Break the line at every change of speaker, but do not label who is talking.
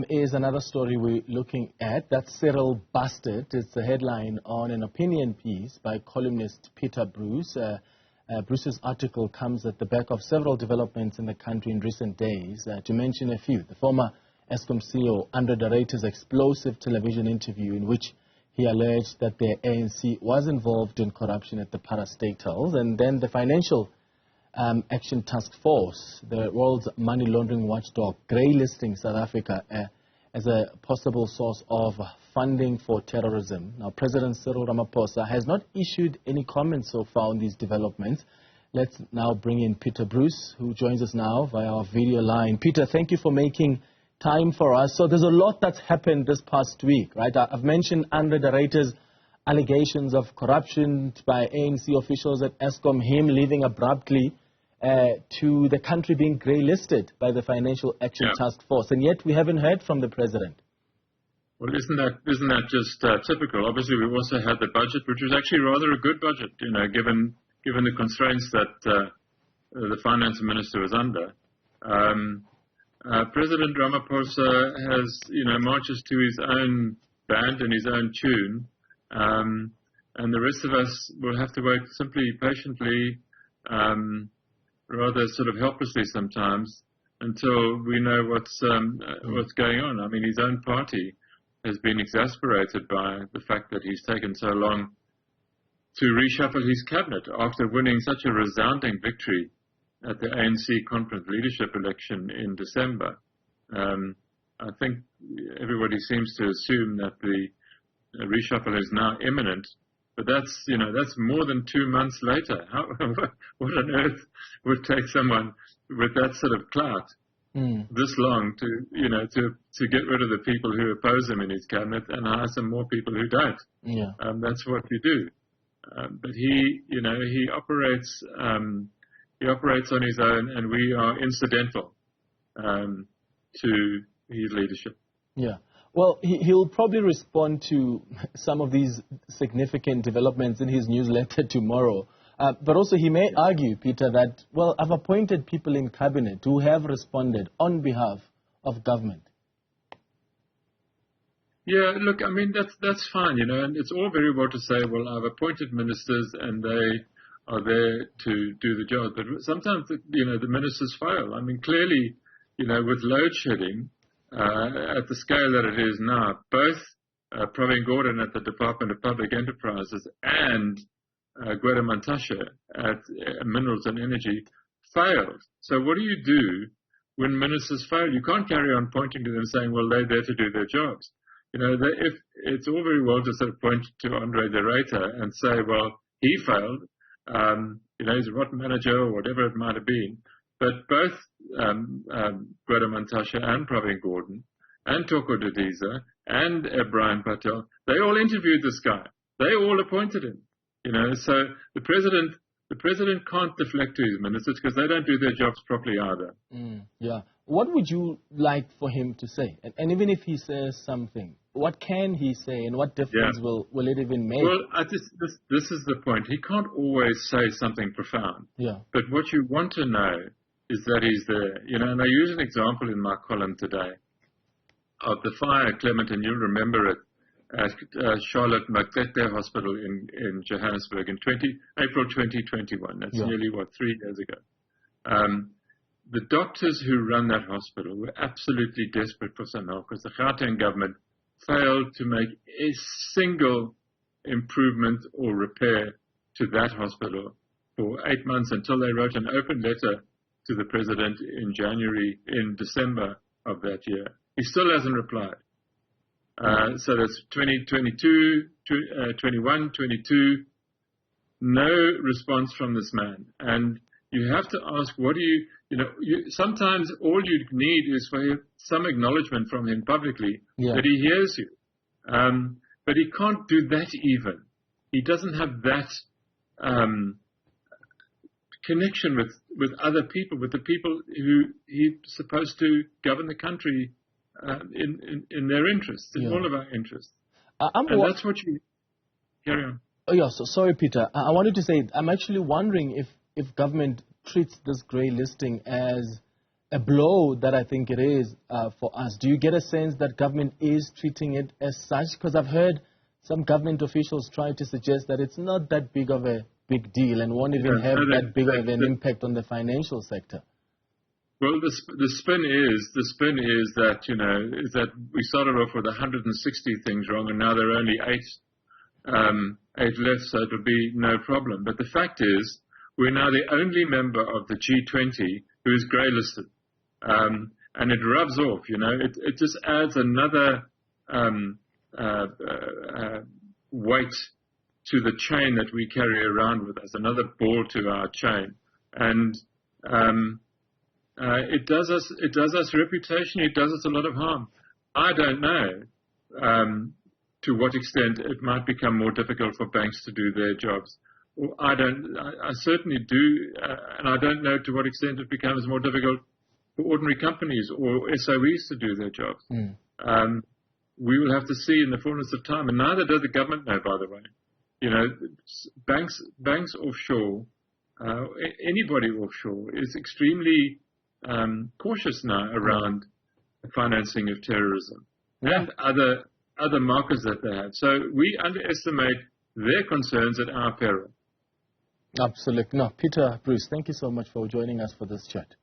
is another story we're looking at. That's Cyril busted. It's the headline on an opinion piece by columnist Peter Bruce. Bruce's article comes at the back of several developments in the country in recent days. To mention a few, the former Eskom CEO under the Narrator's explosive television interview in which he alleged that the ANC was involved in corruption at the parastatals, and then the Financial Action Task Force, the world's money laundering watchdog, grey-listing South Africa as a possible source of funding for terrorism. Now, President Cyril Ramaphosa has not issued any comments so far on these developments. Let's now bring in Peter Bruce, who joins us now via our video line. Peter, thank you for making time for us. So there's a lot that's happened this past week, right? I've mentioned under the Narrator's allegations of corruption by ANC officials at Eskom, him leaving abruptly, to the country being grey-listed by the Financial Action Task Force, and yet we haven't heard from the president.
Well, isn't that just typical? Obviously, we also had the budget, which was actually rather a good budget, you know, given the constraints that the finance minister was under. President Ramaphosa has, marches to his own band and his own tune, and the rest of us will have to wait simply patiently, rather sort of helplessly sometimes, until we know what's going on. I mean, his own party has been exasperated by the fact that he's taken so long to reshuffle his cabinet after winning such a resounding victory at the ANC conference leadership election in December. I think everybody seems to assume that the reshuffle is now imminent, but that's more than 2 months later. What on earth would take someone with that sort of clout this long to get rid of the people who oppose him in his cabinet and hire some more people who don't?
Yeah.
That's what you do. But he operates. He operates on his own, and we are incidental to his leadership.
Yeah. Well, he'll probably respond to some of these significant developments in his newsletter tomorrow. But also he may argue, Peter, that, well, I've appointed people in cabinet who have responded on behalf of government.
Yeah, look, I mean, that's fine, and it's all very well to say, well, I've appointed ministers and they are there to do the job. But sometimes, the ministers fail. I mean, clearly, with load shedding, at the scale that it is now, both Pravin Gordhan at the Department of Public Enterprises and Gwede Mantashe at Minerals and Energy failed. So what do you do when ministers fail? You can't carry on pointing to them saying, well, they're there to do their jobs. If it's all very well to sort of point to Andre de Ruyter and say, well, he failed, he's a rotten manager or whatever it might have been. But both Gwede Mantashe and Pravin Gordhan and Toko Didiza and Brian Patel, they all interviewed this guy. They all appointed him. So the president can't deflect to his ministers because they don't do their jobs properly either.
Yeah. What would you like for him to say? And even if he says something, what can he say and what difference will it even make?
Well, this is the point. He can't always say something profound.
Yeah.
But what you want to know is that he's there. And I use an example in my column today of the fire, Clement, and you'll remember it, at Charlotte Maclete Hospital in Johannesburg in April 2021. That's nearly, 3 years ago. The doctors who run that hospital were absolutely desperate for some help because the Gauteng government failed to make a single improvement or repair to that hospital for 8 months until they wrote an open letter to the president in December of that year. He still hasn't replied. So that's 2022, 21, 22, no response from this man. And you have to ask, sometimes all you need is for some acknowledgement from him publicly that he hears you. But he can't do that even. He doesn't have that connection with other people, with the people who he's supposed to govern the country in their interests, in all of our interests. And that's what you carry on.
Oh, yeah, so sorry, Peter. I wanted to say, I'm actually wondering if government treats this grey listing as a blow that I think it is for us. Do you get a sense that government is treating it as such? Because I've heard some government officials try to suggest that it's not that big of a big deal and won't even have that big of an impact on the financial sector.
Well, the spin is that, you know, is that we started off with 160 things wrong, and now there are only eight left, so it'll be no problem. But the fact is, we're now the only member of the G20 who is grey-listed. And it rubs off, you know. It just adds another weight to the chain that we carry around with us, another ball to our chain. And it does us reputation, it does us a lot of harm. I don't know to what extent it might become more difficult for banks to do their jobs. I certainly do, and I don't know to what extent it becomes more difficult for ordinary companies or SOEs to do their jobs. We will have to see in the fullness of time, and neither does the government know, by the way. You know, banks offshore, anybody offshore is extremely cautious now around the financing of terrorism and other markers that they have. So we underestimate their concerns at our peril.
Absolutely. No, Peter Bruce, thank you so much for joining us for this chat.